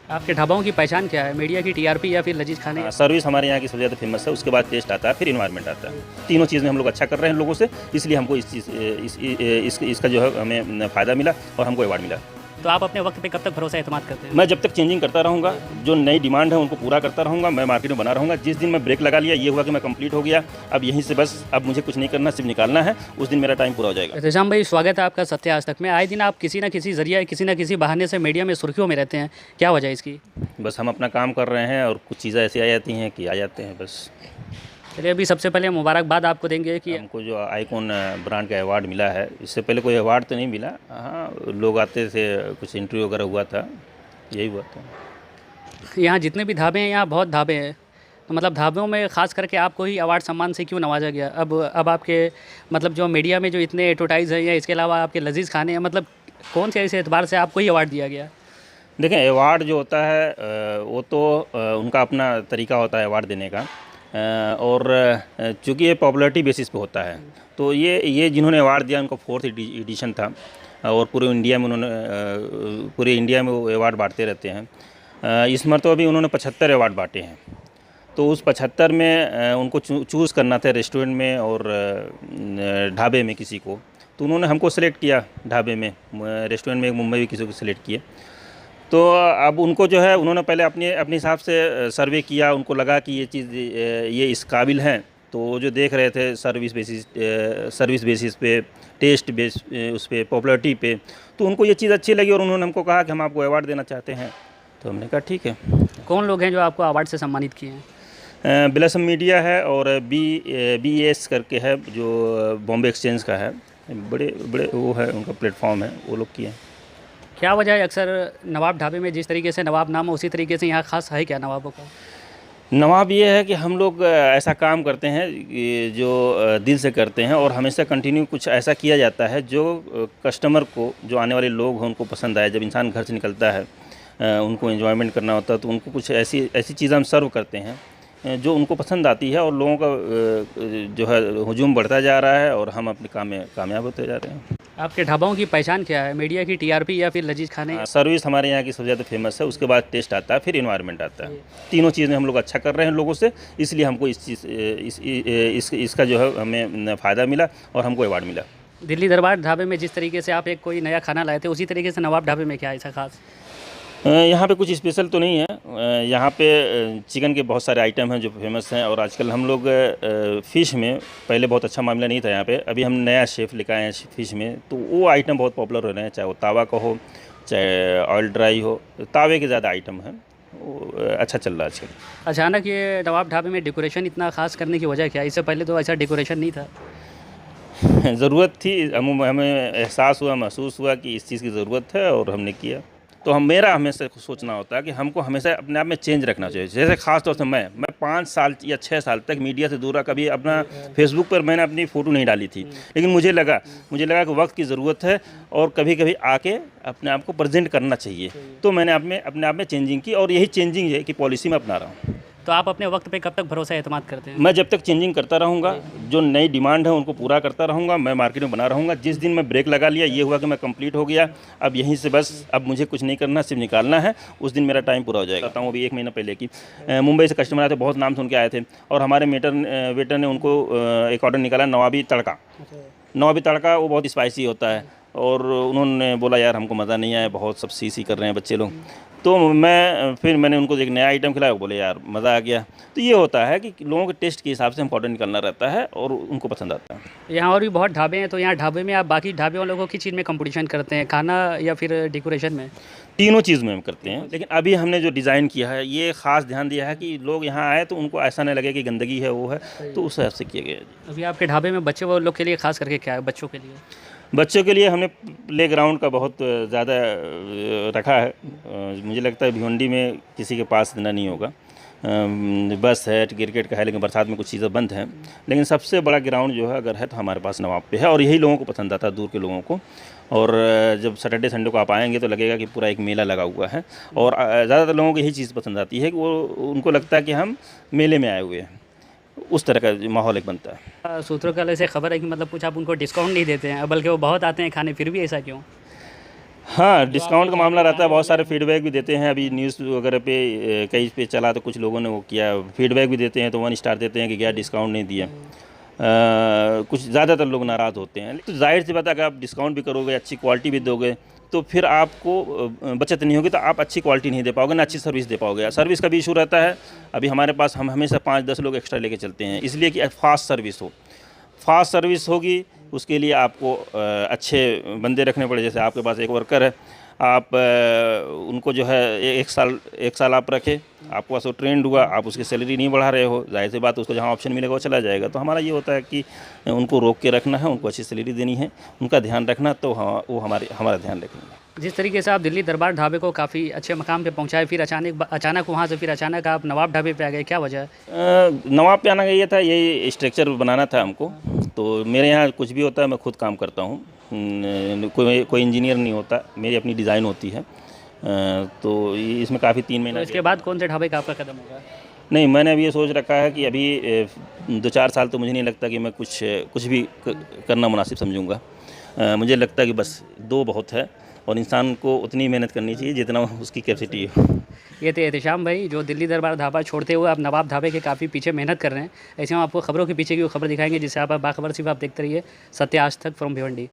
आपके ढाबाओं की पहचान क्या है? मीडिया की टीआरपी या फिर लजीज खाने? सर्विस हमारे यहाँ की सबसे ज़्यादा फेमस है, उसके बाद टेस्ट आता है, फिर इन्वायरमेंट आता है। तीनों चीज़ में हम लोग अच्छा कर रहे हैं लोगों से, इसलिए हमको इसका जो है हमें फ़ायदा मिला और हमको अवार्ड मिला। तो आप अपने वक्त पे कब तक भरोसा एतमाद करते हैं? मैं जब तक चेंजिंग करता रहूँगा, जो नई डिमांड है उनको पूरा करता रहूँगा, मैं मार्केट में बना रहूँगा। जिस दिन मैं ब्रेक लगा लिया, ये हुआ कि मैं कंप्लीट हो गया, अब यहीं से बस अब मुझे कुछ नहीं करना, सिर्फ निकालना है, उस दिन मेरा टाइम पूरा हो जाएगा। एहतशाम भाई, स्वागत है आपका सत्य आज तक में। आए दिन आप किसी न किसी ज़रिए, किसी न किसी बहाने से मीडिया में सुर्खियों में रहते हैं, क्या वजह है इसकी? बस हम अपना काम कर रहे हैं और कुछ चीज़ें ऐसी आ जाती हैं कि आ जाते हैं बस। चलिए, अभी सबसे पहले मुबारकबाद आपको देंगे कि हमको जो आईकॉन ब्रांड का अवार्ड मिला है, इससे पहले कोई अवार्ड तो नहीं मिला। हाँ, लोग आते थे, कुछ इंटरव्यू वगैरह हुआ था, यही हुआ था। यहाँ जितने भी ढाबे हैं, यहाँ बहुत ढाबे हैं, तो मतलब ढाबों में ख़ास करके आपको ही अवार्ड सम्मान से क्यों नवाजा गया? अब आपके मतलब जो मीडिया में जो इतने एडवर्टाइज़ हैं या इसके अलावा आपके लजीज खाने हैं, मतलब कौन से ऐसे एतबार से आपको ही अवार्ड दिया गया? देखें, अवार्ड जो होता है वो तो उनका अपना तरीका होता है अवार्ड देने का। और चूँकि ये पॉपुलैरिटी बेसिस पे होता है, तो ये जिन्होंने अवार्ड दिया उनका 4th एडिशन था और पूरे इंडिया में वो अवार्ड बांटते रहते हैं। इस मरतबा भी उन्होंने 75 अवार्ड बांटे हैं। तो उस 75 में उनको चूज़ करना था रेस्टोरेंट में और ढाबे में किसी को, तो उन्होंने हमको सेलेक्ट किया ढाबे में, रेस्टोरेंट में मुंबई में किसी को सेलेक्ट किए। तो अब उनको जो है उन्होंने पहले अपने हिसाब से सर्वे किया, उनको लगा कि ये चीज़ ये इस काबिल हैं, तो जो देख रहे थे सर्विस बेसिस पे, टेस्ट बेस उस पे, पॉपुलैरिटी पे, तो उनको ये चीज़ अच्छी लगी और उन्होंने हमको कहा कि हम आपको अवार्ड देना चाहते हैं। तो हमने कहा ठीक है। कौन लोग हैं जो आपको अवार्ड से सम्मानित किए हैं? ब्लसम मीडिया है और BES करके है, जो बॉम्बे एक्सचेंज का है, बड़े बड़े वो है, उनका प्लेटफॉर्म है, वो लोग किए हैं। क्या वजह है? अक्सर नवाब ढाबे में जिस तरीके से नवाब नाम है, उसी तरीके से यहाँ खास है क्या नवाबों का? नवाब ये है कि हम लोग ऐसा काम करते हैं जो दिल से करते हैं और हमेशा कंटिन्यू कुछ ऐसा किया जाता है जो कस्टमर को, जो आने वाले लोग हैं, उनको पसंद आए। जब इंसान घर से निकलता है, उनको एंजॉयमेंट करना होता है, तो उनको कुछ ऐसी ऐसी चीज़ें हम सर्व करते हैं जो उनको पसंद आती है और लोगों का जो है हुजूम बढ़ता जा रहा है और हम अपने काम में कामयाब होते जा रहे हैं। आपके ढाबाओं की पहचान क्या है? मीडिया की टीआरपी या फिर लजीज खाने? सर्विस हमारे यहाँ की सबसे ज़्यादा फेमस है, उसके बाद टेस्ट आता है, फिर इन्वायरमेंट आता है। तीनों चीज़ में हम लोग अच्छा कर रहे हैं लोगों से, इसलिए हमको इसका जो है हमें फ़ायदा मिला और हमको अवार्ड मिला। दिल्ली दरबार ढाबे में जिस तरीके से आप एक कोई नया खाना लाए थे, उसी तरीके से नवाब ढाबे में क्या ऐसा खास? यहाँ पे कुछ स्पेशल तो नहीं है। यहाँ पे चिकन के बहुत सारे आइटम हैं जो फेमस हैं और आजकल हम लोग फ़िश में, पहले बहुत अच्छा मामला नहीं था यहाँ पे, अभी हम नया शेफ़ लेकर आए हैं फ़िश में, तो वो आइटम बहुत पॉपुलर हो रहे हैं, चाहे वो तावा का हो, चाहे ऑयल ड्राई हो। तावे के ज़्यादा आइटम हैं, वो अच्छा चल रहा है आजकल। अचानक ये नवाब ढाबे में डेकोरेशन इतना खास करने की वजह क्या है? इससे पहले तो ऐसा डेकोरेशन नहीं था। ज़रूरत थी, हमें एहसास हुआ, महसूस हुआ कि इस चीज़ की ज़रूरत है और हमने किया। तो मेरा हमेशा सोचना होता है कि हमको हमेशा अपने आप में चेंज रखना चाहिए। जैसे ख़ास तौर से मैं 5 साल या 6 साल तक मीडिया से दूर रहा, कभी अपना फेसबुक पर मैंने अपनी फ़ोटो नहीं डाली थी, लेकिन मुझे लगा कि वक्त की ज़रूरत है और कभी कभी आके अपने आप को प्रेजेंट करना चाहिए। तो मैंने अपने आप में चेंजिंग की और यही चेंजिंग है कि पॉलिसी में अपना रहा हूँ। तो आप अपने वक्त पे कब तक भरोसा एतमाद करते हैं? मैं जब तक चेंजिंग करता रहूँगा, जो नई डिमांड है उनको पूरा करता रहूँगा, मैं मार्केट में बना रहूँगा। जिस दिन मैं ब्रेक लगा लिया, ये हुआ कि मैं कंप्लीट हो गया, अब यहीं से बस अब मुझे कुछ नहीं करना, सिर्फ निकालना है, उस दिन मेरा टाइम पूरा हो जाएगा। बताऊँ, अभी 1 महीना पहले की मुंबई से कस्टमर आए थे, बहुत नाम सुन के आए थे और हमारे वेटर ने उनको एक ऑर्डर निकाला, नवाबी तड़का। नवाबी तड़का वो बहुत स्पाइसी होता है और उन्होंने बोला यार हमको मज़ा नहीं आया, बहुत सब सी कर रहे हैं बच्चे लोग। तो फिर मैंने उनको एक नया आइटम खिलाया, बोले यार मज़ा आ गया। तो ये होता है कि लोगों के टेस्ट के हिसाब से हमको ऑर्डर निकलना रहता है और उनको पसंद आता है। यहाँ और भी बहुत ढाबे हैं, तो यहाँ ढाबे में आप बाकी ढाबे वालों को किस चीज़ में कंपटीशन करते हैं, खाना या फिर डेकोरेशन में? तीनों चीज़ में हम करते हैं, लेकिन अभी हमने जो डिज़ाइन किया है, ये ख़ास ध्यान दिया है कि लोग यहाँ आए तो उनको ऐसा नहीं लगे कि गंदगी है, वो है, तो उस हिसाब से किया गया है। अभी आपके ढाबे में बच्चे वो लोग के लिए खास करके क्या है, बच्चों के लिए? बच्चों के लिए हमने प्ले ग्राउंड का बहुत ज़्यादा रखा है। मुझे लगता है भिवंडी में किसी के पास इतना नहीं होगा। बस है, क्रिकेट का है, लेकिन बरसात में कुछ चीज़ें बंद हैं, लेकिन सबसे बड़ा ग्राउंड जो है अगर है तो हमारे पास नवाब पे है और यही लोगों को पसंद आता है, दूर के लोगों को। और जब सैटरडे संडे को आप आएंगे तो लगेगा कि पूरा एक मेला लगा हुआ है और ज़्यादातर लोगों को यही चीज़ पसंद आती है कि वो उनको लगता है कि हम मेले में आए हुए हैं, उस तरह का माहौल एक बनता है। सूत्रों का से खबर है कि मतलब कुछ आप उनको डिस्काउंट नहीं देते हैं, बल्कि वो बहुत आते हैं खाने, फिर भी ऐसा क्यों? हाँ, डिस्काउंट का मामला रहता है, बहुत सारे फीडबैक भी देते हैं। अभी न्यूज़ वगैरह पे कहीं पे चला तो कुछ लोगों ने वो किया, फीडबैक भी देते हैं तो 1 स्टार देते हैं कि क्या डिस्काउंट नहीं दिया। कुछ ज़्यादातर लोग नाराज़ होते हैं। तो ज़ाहिर सी बात है, अगर आप डिस्काउंट भी करोगे, अच्छी क्वालिटी भी दोगे, तो फिर आपको बचत नहीं होगी, तो आप अच्छी क्वालिटी नहीं दे पाओगे, ना अच्छी सर्विस दे पाओगे। सर्विस का भी इशू रहता है। अभी हमारे पास हम हमेशा 5-10 लोग एक्स्ट्रा लेके चलते हैं, इसलिए कि फास्ट सर्विस हो। फास्ट सर्विस होगी, उसके लिए आपको अच्छे बंदे रखने पड़े। जैसे आपके पास एक वर्कर है, आप उनको जो है 1 साल आप रखे, आपके पास वो ट्रेंड हुआ, आप उसकी सैलरी नहीं बढ़ा रहे हो, जाहिर सी बात, उसको जहाँ ऑप्शन मिलेगा वो चला जाएगा। तो हमारा ये होता है कि उनको रोक के रखना है, उनको अच्छी सैलरी देनी है, उनका ध्यान रखना, तो हाँ, वो हमारा ध्यान रखेंगे। जिस तरीके से आप दिल्ली दरबार ढाबे को काफ़ी अच्छे मकाम पे पहुंचाए, फिर अचानक वहां से फिर अचानक आप नवाब ढाबे पे आ गए, क्या वजह है? नवाब पे आना का ये था, यही स्ट्रक्चर बनाना था हमको। तो मेरे यहाँ कुछ भी होता है मैं खुद काम करता हूँ, कोई इंजीनियर नहीं होता, मेरी अपनी डिज़ाइन होती है। तो इसमें काफ़ी 3 तो महीना इसके बाद कौन से ढाबे का आपका कदम होगा? नहीं, मैंने अभी ये सोच रखा है कि अभी 2-4 साल तो मुझे नहीं लगता कि मैं कुछ भी करना मुनासिब समझूंगा। मुझे लगता है कि बस 2 बहुत है, और इंसान को उतनी मेहनत करनी चाहिए जितना उसकी कैपेसिटी है। ये थे एहतेशाम भाई, जो दिल्ली दरबार ढाबा छोड़ते हुए आप नवाब ढाबे के काफ़ी पीछे मेहनत कर रहे हैं। ऐसे हम आपको खबरों के पीछे की वो खबर दिखाएंगे, जिससे आप बाखबर सिर्फ आप देखते रहिए सत्य आज तक फ्रॉम भिवंडी।